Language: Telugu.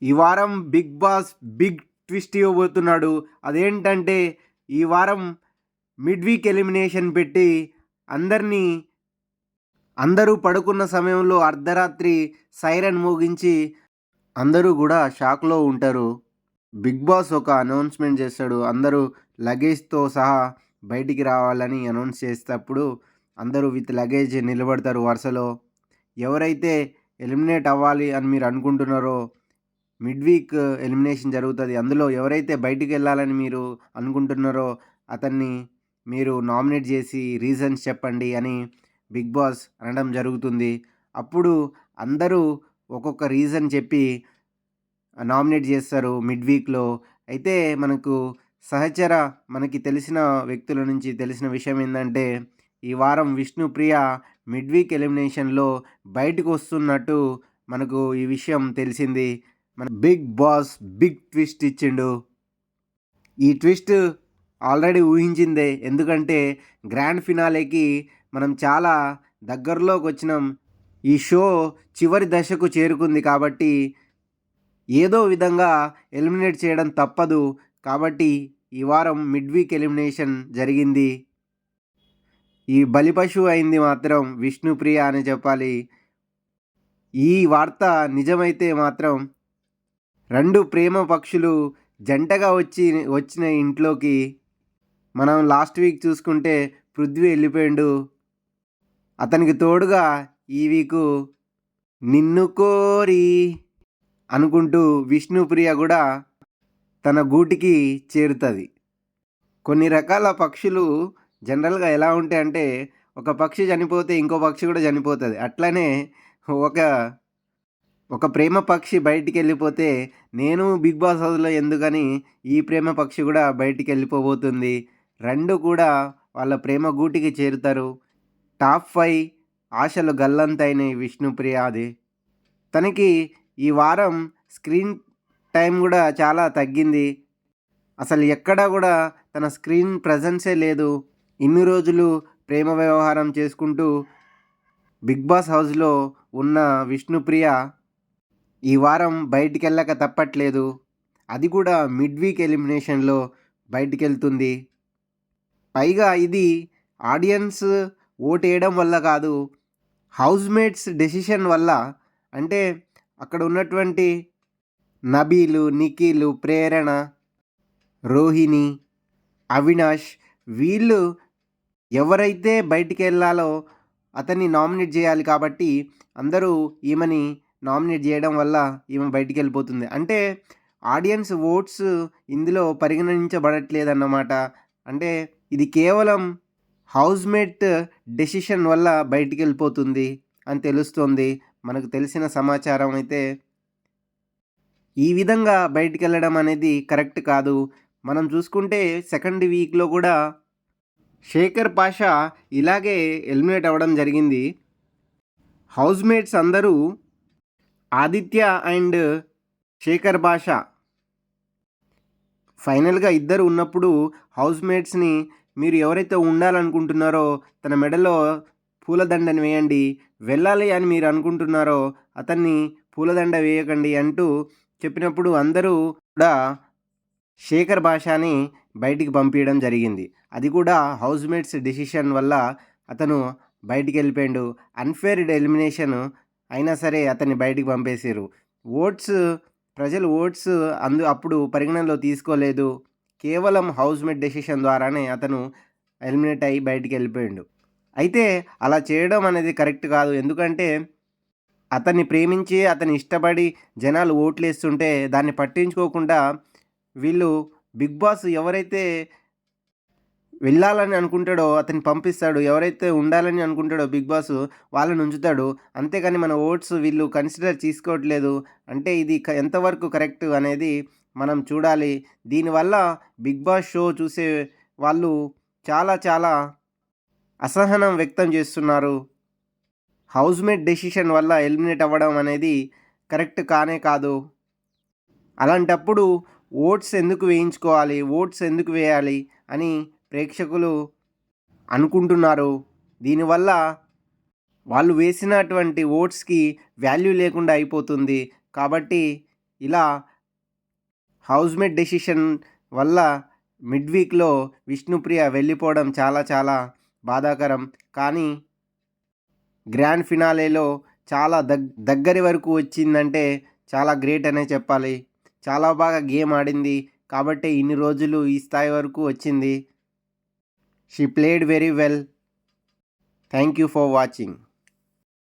ఈ వారం బిగ్ బాస్ బిగ్ ట్విస్ట్ ఇవ్వబోతున్నాడు. అదేంటంటే ఈ వారం మిడ్ వీక్ ఎలిమినేషన్ పెట్టి అందరినీ అందరూ పడుకున్న సమయంలో అర్ధరాత్రి సైరన్ మోగించి అందరూ కూడా షాక్‌లో ఉంటారు. బిగ్ బాస్ ఒక అనౌన్స్‌మెంట్ చేస్తాడు. అందరూ లగేజ్‌తో సహా బయటికి రావాలని అనౌన్స్ చేసేటప్పుడు అందరూ విత్ లగేజ్ నిలబడతారు వరుసలో. ఎవరైతే ఎలిమినేట్ అవ్వాలి అని మీరు అనుకుంటున్నారో మిడ్ వీక్ ఎలిమినేషన్ జరుగుతది. అందులో ఎవరైతే బయటికెళ్ళాలని మీరు అనుకుంటున్నారో అతన్ని మీరు నామినేట్ చేసి రీజన్స్ చెప్పండి అని బిగ్ బాస్ అనడం జరుగుతుంది. అప్పుడు అందరూ ఒక్కొక్క రీజన్ చెప్పి నామినేట్ చేస్తారు మిడ్ వీక్‌లో. అయితే సహచర మనకి తెలిసిన వ్యక్తుల నుంచి తెలిసిన విషయం ఏందంటే, ఈ వారం విష్ణుప్రియ మిడ్ వీక్ ఎలిమినేషన్‌లో బయటకొస్తున్నట్టు మనకు ఈ విషయం తెలిసింది. మన బిగ్ బాస్ బిగ్ ట్విస్ట్ ఇచ్చిండు. ఈ ట్విస్ట్ ఆల్రెడీ ఊహించిందే. ఎందుకంటే గ్రాండ్ ఫినాలేకి మనం చాలా దగ్గరలోకొచ్చినాం. ఈ షో చివరి దశకు చేరుకుంది కాబట్టి ఏదో విధంగా ఎలిమినేట్ చేయడం తప్పదు. కాబట్టి ఈ వారం మిడ్ వీక్ ఎలిమినేషన్ జరిగింది. ఈ బలిపశువు అయింది మాత్రం విష్ణుప్రియ అని చెప్పాలి. ఈ వార్త నిజమైతే మాత్రం 2 ప్రేమ పక్షులు జంటగా వచ్చిన ఇంట్లోకి మనం లాస్ట్ వీక్ చూసుకుంటే పృథ్వీ వెళ్ళిపోయిండు. అతనికి తోడుగా ఈ వీకు నిన్ను కోరి అనుకుంటూ విష్ణుప్రియ కూడా తన గూటికి చేరుతుంది. కొన్ని రకాల పక్షులు జనరల్గా ఎలా ఉంటాయంటే ఒక పక్షి చనిపోతే ఇంకో పక్షి కూడా చనిపోతుంది. అట్లనే ఒక ఒక ప్రేమ పక్షి బయటికి వెళ్ళిపోతే నేను బిగ్ బాస్ హౌస్లో ఎందుకని ఈ ప్రేమ పక్షి కూడా బయటికి వెళ్ళిపోబోతుంది. 2 కూడా వాళ్ళ ప్రేమ గూటికి చేరుతారు. టాప్ 5 ఆశలు గల్లంతైనాయి విష్ణుప్రియది. తనకి ఈ వారం స్క్రీన్ టైం కూడా చాలా తగ్గింది. అసలు ఎక్కడా కూడా తన స్క్రీన్ ప్రెజెన్సే లేదు. ఇన్ని రోజులు ప్రేమ వ్యవహారం చేసుకుంటూ బిగ్ బాస్ హౌస్లో ఉన్న విష్ణుప్రియ ఈ వారం బయటికెళ్ళక తప్పట్లేదు. అది కూడా మిడ్ వీక్ ఎలిమినేషన్‌లో బయటికెళ్తుంది. పైగా ఇది ఆడియన్స్ ఓటేయడం వల్ల కాదు, హౌస్‌మేట్స్ డెసిషన్ వల్ల. అంటే అక్కడ ఉన్నటువంటి నబీలు, నిఖిలు, ప్రేరణ, రోహిణి, అవినాష్ వీళ్ళు ఎవరైతే బయటికెళ్ళాలో అతన్ని నామినేట్ చేయాలి కాబట్టి అందరూ ఈమెని నామినేట్ చేయడం వల్ల ఈమె బయటికెళ్ళిపోతుంది. అంటే ఆడియన్స్ ఓట్స్ ఇందులో పరిగణించబడట్లేదన్నమాట. అంటే ఇది కేవలం హౌస్‌మేట్ డెసిషన్ వల్ల బయటికెళ్ళిపోతుంది అని తెలుస్తోంది. మనకు తెలిసిన సమాచారం అయితే ఈ విధంగా బయటికెళ్ళడం అనేది కరెక్ట్ కాదు. మనం చూసుకుంటే సెకండ్ వీక్‌లో కూడా శేఖర్ పాషా ఇలాగే ఎలిమినేట్ అవ్వడం జరిగింది. హౌస్‌మేట్స్ అందరూ ఆదిత్య అండ్ శేఖర్ భాషా ఫైనల్‌గా ఇద్దరు ఉన్నప్పుడు హౌస్‌మేట్స్‌ని మీరు ఎవరైతే ఉండాలనుకుంటున్నారో తన మెడలో పూలదండని వేయండి. వెళ్ళాలి అని మీరు అనుకుంటున్నారో అతన్ని పూలదండ వేయకండి అంటూ చెప్పినప్పుడు అందరూ కూడా శేఖర్ భాషాని బయటికి పంపియడం జరిగింది. అది కూడా హౌస్‌మేట్స్ డెసిషన్ వల్ల అతను బయటికెళ్ళిపోయిండు. అన్‌ఫెయిర్ ఎలిమినేషన్ అయినా సరే అతన్ని బయటికి పంపేసిర్రు. ఓట్స్ ప్రజలు ఓట్స్ అప్పుడు పరిగణనలో తీసుకోలేదు. కేవలం హౌస్‌మేట్ డెసిషన్ ద్వారానే అతను ఎలిమినేట్ అయ్యి బయటికెళ్ళిపోయిండు. అయితే అలా చేయడం అనేది కరెక్ట్ కాదు. ఎందుకంటే అతన్ని ప్రేమించి, అతన్ని ఇష్టపడి జనాలు ఓట్లేస్తుంటే దాన్ని పట్టించుకోకుండా వీళ్ళు బిగ్ బాస్ ఎవరైతే వెళ్ళాలని అనుకుంటాడో అతన్ని పంపిస్తాడు. ఎవరైతే ఉండాలని అనుకుంటాడో బిగ్ బాస్ వాళ్ళని ఉంచుతాడు. అంతేగాని మన ఓట్స్ వీళ్ళు కన్సిడర్ చేసుకోవట్లేదు. అంటే ఇది ఎంతవరకు కరెక్ట్ అనేది మనం చూడాలి. దీనివల్ల బిగ్ బాస్ షో చూసే వాళ్ళు చాలా చాలా అసహనం వ్యక్తం చేస్తున్నారు. హౌస్‌మేట్ డెసిషన్ వల్ల ఎలిమినేట్ అవ్వడం అనేది కరెక్ట్ కానే కాదు. అలాంటప్పుడు ఓట్స్ ఎందుకు వేయించుకోవాలి? ఓట్స్ ఎందుకు వేయాలి? అని ప్రేక్షకులు అనుకుంటున్నారు. దీనివల్ల వాళ్ళు వేసినటువంటి ఓట్స్‌కి వాల్యూ లేకుండా అయిపోతుంది. కాబట్టి ఇలా హౌస్‌మేట్ డెసిషన్ వల్ల మిడ్ వీక్‌లో విష్ణుప్రియ వెళ్ళిపోవడం చాలా చాలా బాధాకరం. కానీ గ్రాండ్ ఫినాలేలో చాలా దగ్గరి వరకు వచ్చిందంటే చాలా గ్రేట్ అనే చెప్పాలి. చాలా బాగా గేమ్ ఆడింది. కాబట్టే ఇన్ని రోజులు ఈ స్థాయి వరకు వచ్చింది. She played very well. Thank you for watching.